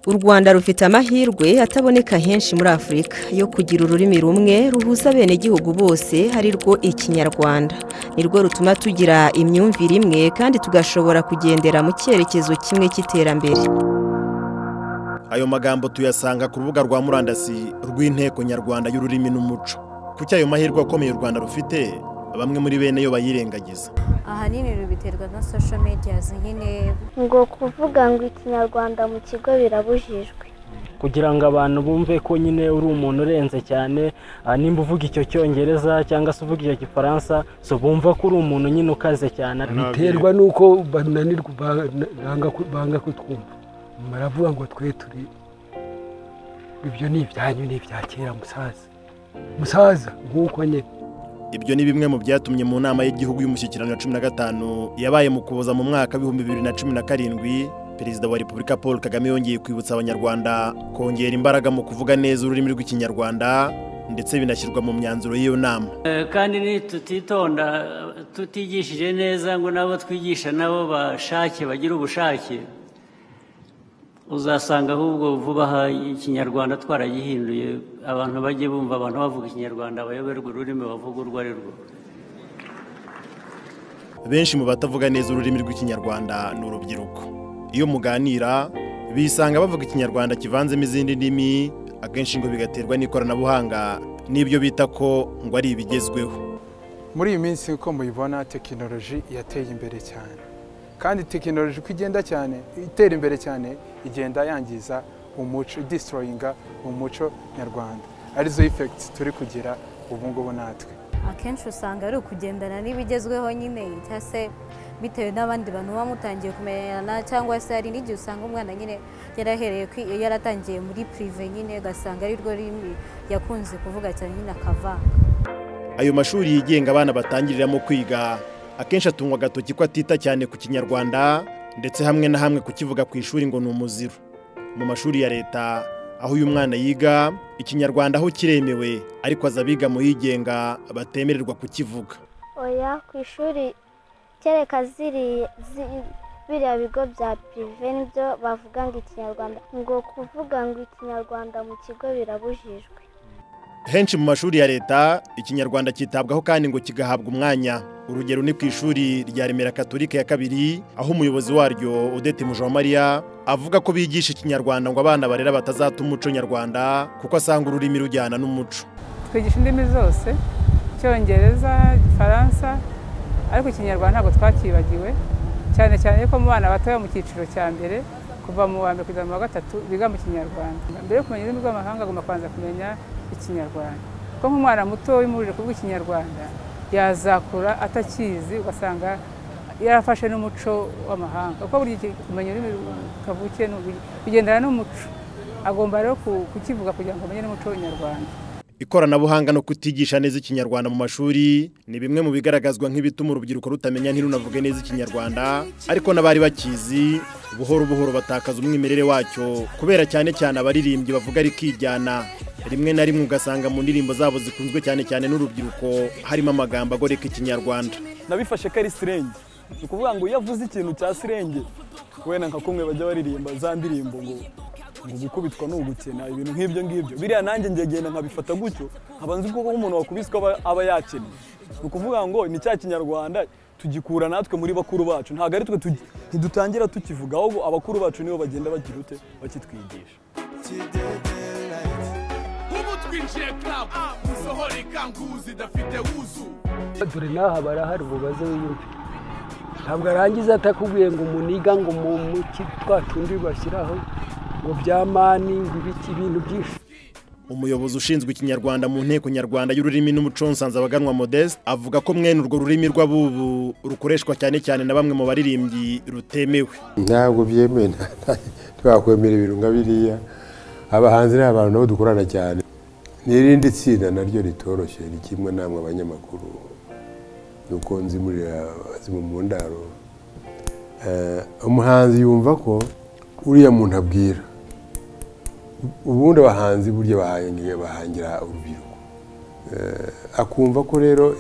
U Rwanda rufite amahirwe ataboneka henshi muri Afrika yo kugira ururimi rumwe ruhuza bene gihugu bose hari rwo ikinyarwanda. Nirwo rutuma tugira imyumvire imwe kandi tugashobora kugendera mu cyerekezo kimwe cy'iterambere. Ayo magambo tuyasanga ku rubuga rwa murandasi rw'inteko nyarwanda y'ururimi n'umuco. Kuki ayo mahirwe akomeye u Rwanda rufite bamwe muri bene yo bayirengagiza? Ahanini rubiterwa na social media nyine ngo kuvuga ngo ikinyarwanda mu kigo birabujijwe kugira ngo abantu bumve ko nyine uri umuntu urenze cyane, nimba uvuga icyo cyongereza cyangwa se uvuga icyo gifaransa so bumva ko uri umuntu nyine ukaze cyane. Biterwa nuko bananirwa banga kutwumva, maravuga ngo twe turi ibyo ni ibyanyu ni ibya kera musaza nk'uko nyine. Ibyo ni bimwe mu byatumye mu nama y'igihugu y'umushyikirano ya 15 yabaye mu Kuboza mu mwaka wa 2017 Perezida wa Repubulika Paul Kagame yongeye kwibutsa abanyarwanda kongera imbaraga mu kuvuga neza ururimi rw'ikinyarwanda ndetse binashyirwa mu myanzuro y'iyo nama. Kandi ni tutitonda tutigishije neza ngo nabo twigisha nabo bashake bagira ubushake, uzasanga ahubwo vuba ikinyarwanda twaragihinduye, abantu bajye bumva abantu bavuga ikinyarwanda bayoberwa ururimi bavuga urwo ari rwo. Benshi mu batavuga neza ururimi rw'ikinyarwanda ni urubyiruko. Iyo muganira bisanga bavuga ikinyarwanda kivanzemo izindi ndimi, akenshi ngo bigaterwa n'ikoranabuhanga n'ibyo bita ko ngo ari ibigezweho. Muri iyi minsi uko mubibona tekinoloji yateye imbere cyane, kandi tekinoloji uko igenda cyane itera imbere cyane igenda yangiza umuco, destroyinga umuco nyarwanda. Arizo effects turi kugira ubu ngubu natwe. Akenshi usanga ari ukugendana n'ibigezweho nyine cyase bitewe n'abandi bantu bamutangiye kumenyana, cyangwa se ari n'igihe usanga umwana nyine yarahereye yaratangiye muri prive nyine gasanga ari rwo rimi yakunze kuvuga cyane nyine akavanga. Ayo mashuri yigenga abana batangiriramo kwiga akenshi atungwa agatoki ko atita cyane ku kinyarwanda ndetse hamwe na hamwe kukivuga ku ishuri ngo ni umuziro. Mu mashuri ya leta aho uyu mwana yiga ikinyarwanda aho kiremewe, ariko azabiga mu yigenga batemererwa kukivuga. Oya, ku ishuri kereka biriya bigo bya prive nibyo bavuga ngo ikinyarwanda, ngo kuvuga ngo ikinyarwanda mu kigo birabujijwe. Henshi mu mashuri ya leta ikinyarwanda kitabwaho kandi ngo kigahabwa umwanya. Urugero ni ku ishuri rya Remera Katolika ya 2 aho umuyobozi waryo Odette Mujawamariya avuga ko bigisha ikinyarwanda ngo abana barera batazata umuco nyarwanda kuko asanga ururimi rujyana n'umuco. Twigisha indimi zose, Cyongereza, Faransa, ariko ikinyarwanda ntabwo twakibagiwe, cyane cyane ko mu bana batoya mu cyiciro cya mbere kuva mu wa mbere kugeza mu wa 3 biga mu kinyarwanda. Mbere yo kumenya ururimi rw'amahanga agomba kwanza kumenya ikinyarwanda, ko nk'umwana muto wimurije kuvuga ikinyarwanda yazakura atakizi ugasanga yarafashe n'umuco w'amahanga, kuko buri kumenya ururimi kavukiye bigendana n'umuco, agomba rero kukivuga kugira ngo amenye n'umuco w'Inyarwanda. Ikoranabuhanga no kutigisha neza ikinyarwanda mu mashuri ni bimwe mu bigaragazwa nk'ibituma urubyiruko rutamenya ntirunavuge neza ikinyarwanda, ariko n'abari bakizi buhoro batakaza umwimerere wacyo kubera cyane cyane abaririmbyi bavuga ari kijyana. Rimwe na rimwe ugasanga mu ndirimbo zabo zikunzwe cyane n'urubyiruko harimo amagambo agoreka ikinyarwanda. Nabifashe kari sirenge, ukuvuga ngo yavuze ikintu cya sirenge wena nka kumwe bajya baririmba za ndirimbo ngo gukubitwa no gukena ibintu nk'ibyo ngibyo. Biriya nanjye ngegenda nkabifata gutyo, abanzi ko umuntu wakubiswa aba yakene. Ukuvuga ngo ni cya kinyarwanda tugikura natwe muri bakuru bacu, ntago ari twe ntidutangira tukivuga, ahubwo abakuru bacu nibo bagenda bagira ute bakitwigisha. Dore naha barahari ububaze wiyumve, ntabwo arangiza atakubwiye ngo umuniga ngo mu twatundi bashyiraho ngo byamani ngo ibintu byinshi. Umuyobozi ushinzwe ikinyarwanda mu nteko nyarwanda y'ururimi n'umuco Nsanzabaganwa Modeste avuga ko mwene urwo rurimi rw'abubu rukoreshwa cyane na bamwe mu baririmbyi rutemewe. Ntabwo byemewe, twakwemera ibintu nka biriya. Abahanzi n'abantu nabo dukorana cyane. N'irindi tsinda naryo ritoroshye ni kimwe namwe abanyamakuru nuko nzi mu ndaro. Umuhanzi yumva ko uriya muntu abwira, ubundi abahanzi burya bahangira urubyiruko, akumva ko rero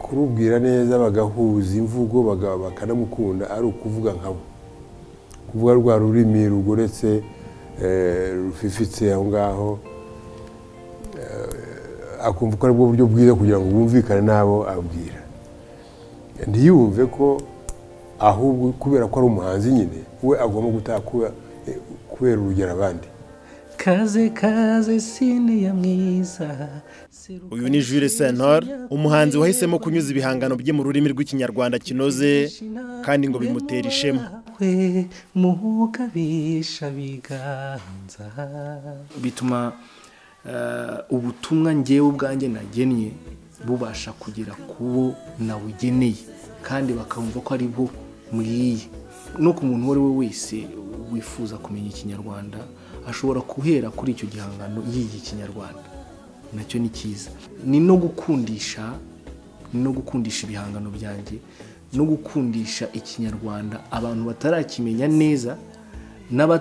kurubwira neza bagahuza imvugo bakanamukunda ari ukuvuga nkabo, kuvuga rwa rurimi rugoretse rufifitse aho ngaho akumva ko ari bwo buryo bwiza kugira ngo bumvikane n'abo abwira ntiyumve ko ahubwo kubera ko ari umuhanzi nyine we agomba gutaha kubera urugero abandi. Kaze kaze sine ya mwiza. Uyu ni Jules Sentore, umuhanzi wahisemo kunyuza ibihangano bye mu rurimi rw'ikinyarwanda kinoze kandi ngo bimutera ishema. Mugabisha biganza bituma ubutumwa ngewe ubwanjye nagennye bubasha kugera kubo nawugeneye kandi bakamva ko ari bo mwiye. No ku muntu wari we wese wifuza kumenya ikinyarwanda ashobora kuhera kuri icyo gihangano yiga ikinyarwanda, nacyo ni cyiza. Ni no gukundisha ibihangano byanjye no gukundisha ikinyarwanda abantu batarakimenya neza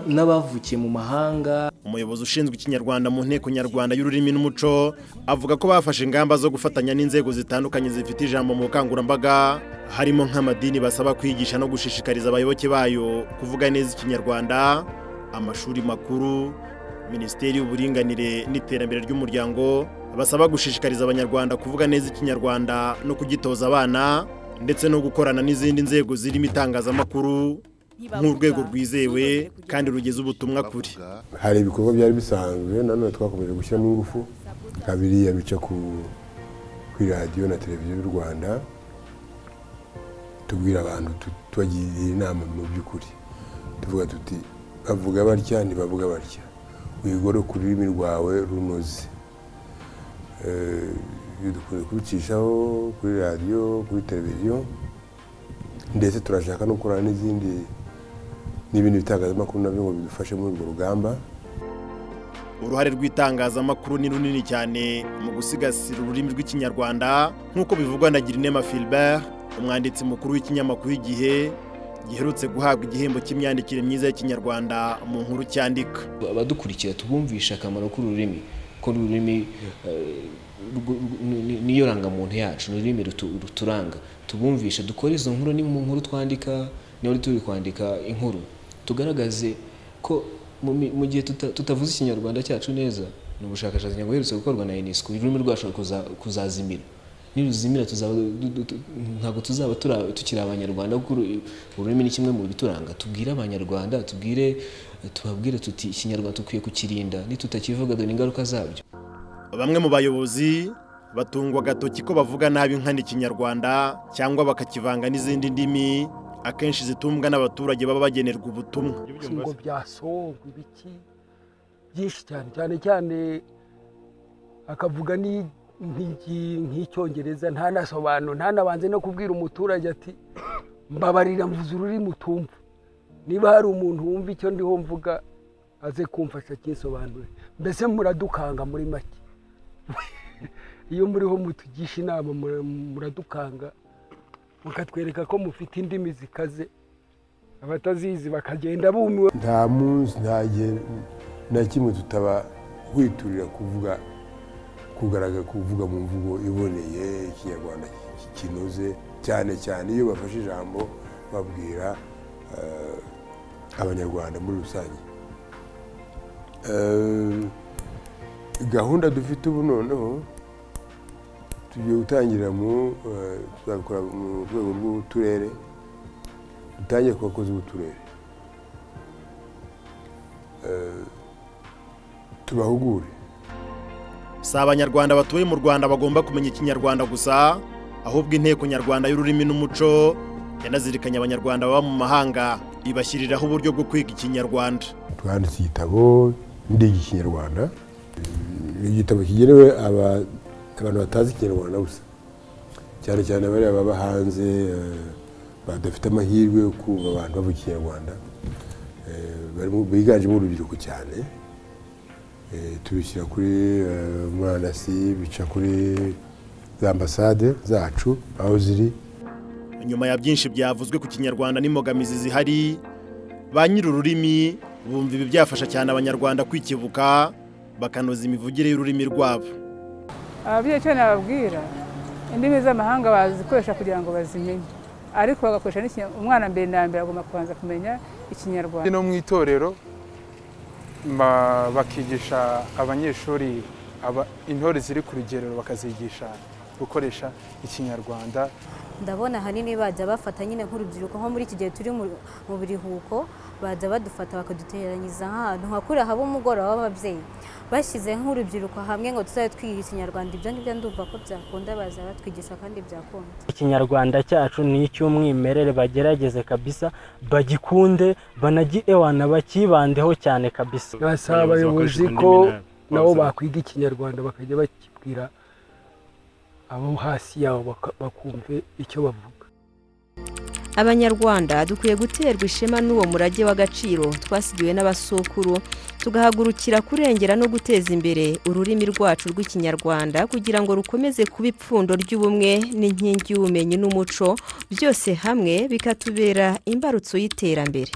n'abavukiye mu mahanga. Umuyobozi ushinzwe ikinyarwanda mu nteko nyarwanda y'ururimi n'umuco avuga ko bafashe ingamba zo gufatanya n'inzego zitandukanye zifite ijambo mu bukangurambaga, harimo nk'amadini basaba kwigisha no gushishikariza abayoboke bayo kuvuga neza ikinyarwanda, amashuri makuru, Minisiteri y'Uburinganire n'Iterambere ry'Umuryango basaba gushishikariza abanyarwanda kuvuga neza ikinyarwanda no kugitoza abana, ndetse no gukorana n'izindi nzego zirimo itangazamakuru nk'urwego rwizewe kandi rugeze ubutumwa kuri. Hari ibikorwa byari bisanzwe nanone twakomeje gushyiramo ingufu kabiri yabica kuri radio na televiziyo y'u Rwanda tubwira abantu tubagira inama mu by'ukuri tuvuga tuti bavuga batya ntibavuga batya wigore ku rurimi rwawe runoze. Dukunze kubicishaho kuri radio kuri televiziyo ndetse turashaka no gukorana n'ibindi bitangazamakuru nabyo ngo bidufashe muri urwo rugamba. Uruhare rw'itangazamakuru ni runini cyane mu gusigasira ururimi rw'ikinyarwanda nk'uko bivugwa na Girinema Philbert, umwanditsi mukuru w'ikinyamakuru Igihe giherutse guhabwa igihembo cy'imyandikire myiza y'ikinyarwanda mu nkuru cyandika. Abadukurikira tubumvisha akamaro k'ururimi ko ururimi niyo rangamuntu yacu, ururimi ruturanga, tubumvisha dukora izo nkuru ni mu nkuru twandika, niyo turi kwandika inkuru tugaragaze ko mu gihe tutavuze ikinyarwanda cyacu neza. Ni ubushakashatsi ngo herutse gukorwa na UNESCO, ururimi rwacu kuzazimira. Niruzimira ntabwo tuzaba tukiri abanyarwanda kuko ururimi ni kimwe mu bituranga. Tubwire abanyarwanda, tubabwire tuti ikinyarwanda tukwiye kukirinda, nitutakivuga dore ingaruka zabyo. Bamwe mu bayobozi batungwa agatoki ko bavuga nabi nkana ikinyarwanda cyangwa bakakivanga n'izindi ndimi akenshi zitumbwa n'abaturage baba bagenerwa ubutumwa. Ngo byasongwa ibiki byinshi cyane akavuga nk'icyongereza ntanabanze no kubwira umuturage ati mbabarira mvuze ururimi utumva. Niba hari umuntu wumva icyo ndiho mvuga aze kumfasha kinsobanure. Mbese muradukanga muri make. Iyo muriho mutugisha inama muradukanga mukatwereka ko mufite indimi zikaze abatazizi bakagenda bumiwe. Nta munsi na kimwe tutaba hwiturira kuvuga mu mvugo iboneye ikinyarwanda kinoze, cyane iyo bafashe ijambo babwira abanyarwanda muri rusange. Gahunda dufite ubu noneho tugiye gutangira tuzabikora mu rwego rw'uturere, dutangiye ku bakozi b'uturere tubahugure. Si abanyarwanda batuye mu Rwanda bagomba kumenya ikinyarwanda gusa, ahubwo inteko nyarwanda y'ururimi n'umuco yanazirikanye abanyarwanda baba mu mahanga ibashyiriraho uburyo bwo kwiga ikinyarwanda. Twanditse igitabo ndiga ikinyarwanda, igitabo kigenewe abantu batazi ikinyarwanda gusa, cyane bari baba hanze badafite amahirwe yo kumva abantu bavuga ikinyarwanda, biganjemo urubyiruko cyane. Tubishyira kuri murandasi, bica kuri za ambasade zacu aho ziri. Nyuma ya byinshi byavuzwe ku kinyarwanda n'imbogamizi zihari, ba nyir'ururimi bumva ibi byafasha cyane abanyarwanda kwikebuka bakanoza imivugire y'ururimi rwabo. Ababyeyi cyane bababwira indimi z'amahanga bazikoresha kugira ngo bazimenye, ariko bagakoresha umwana mbere na mbere agomba kubanza kumenya ikinyarwanda. No mu itorero bakigisha abanyeshuri intore ziri ku rugerero bakazigisha gukoresha ikinyarwanda. Ndabona ahanini bajya bafata nyine nk'urubyiruko nko muri iki gihe turi mu biruhuko bajya badufata bakaduteranyiza nk'ahantu hakuriya haba umugoroba w'ababyeyi bashyize nk'urubyiruko hamwe ngo tuzabe twiga ikinyarwanda. Ibyo ngibyo ndumva ko byakunda baza batwigisha kandi byakunda. Ikinyarwanda cyacu ni icy'umwimerere bagerageze kabisa bagikunde banagiwana bakibandeho cyane kabisa. Nasaba abayobozi ko nabo bakwiga ikinyarwanda bakajya bakibwira abo hasi yabo bakumve icyo bavuga. Abanyarwanda dukwiye guterwa ishema n'uwo murage w'agaciro twasigiwe n'abasokuru tugahagurukira kurengera no guteza imbere ururimi rwacu rw'ikinyarwanda kugira ngo rukomeze kuba ipfundo ry'ubumwe n'inkingi y'ubumenyi n'umuco byose hamwe bikatubera imbarutso y'iterambere.